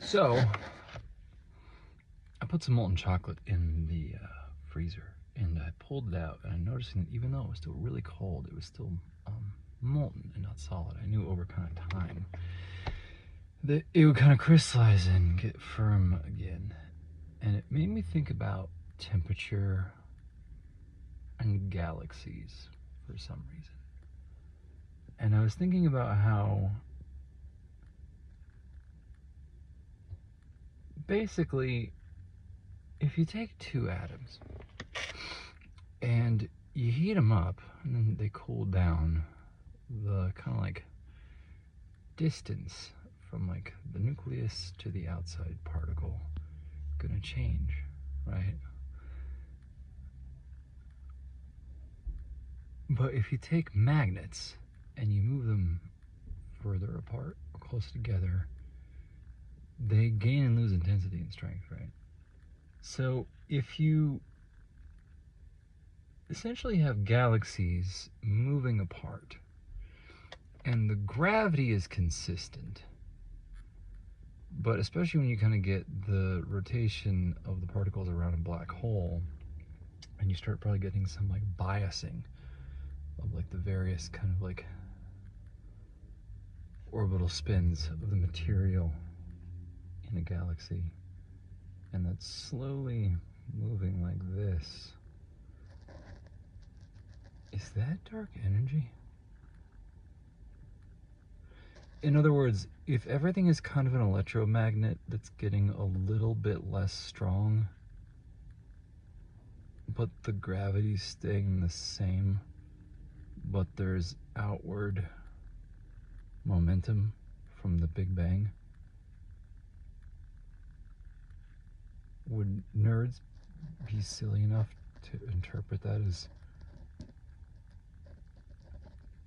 So, I put some molten chocolate in the freezer, and I pulled it out, and I'm noticing that even though it was still really cold, it was still molten and not solid. I knew over kind of time that it would kind of crystallize and get firm again. And it made me think about temperature and galaxies for some reason. And I was thinking about how basically, if you take two atoms and you heat them up and then they cool down, the kind of like distance from like the nucleus to the outside particle gonna change, right? But if you take magnets and you move them further apart or closer together, they gain and lose intensity and strength, right? So if you essentially have galaxies moving apart and the gravity is consistent, but especially when you kind of get the rotation of the particles around a black hole, and you start probably getting some like biasing of like the various kind of like orbital spins of the material in a galaxy, and that's slowly moving like this. Is that dark energy? In other words, if everything is kind of an electromagnet that's getting a little bit less strong, but the gravity's staying the same, but there's outward momentum from the Big Bang, would nerds be silly enough to interpret that as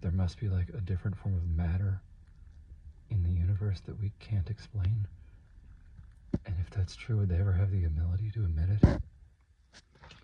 there must be like a different form of matter in the universe that we can't explain? And if that's true, would they ever have the ability to emit it?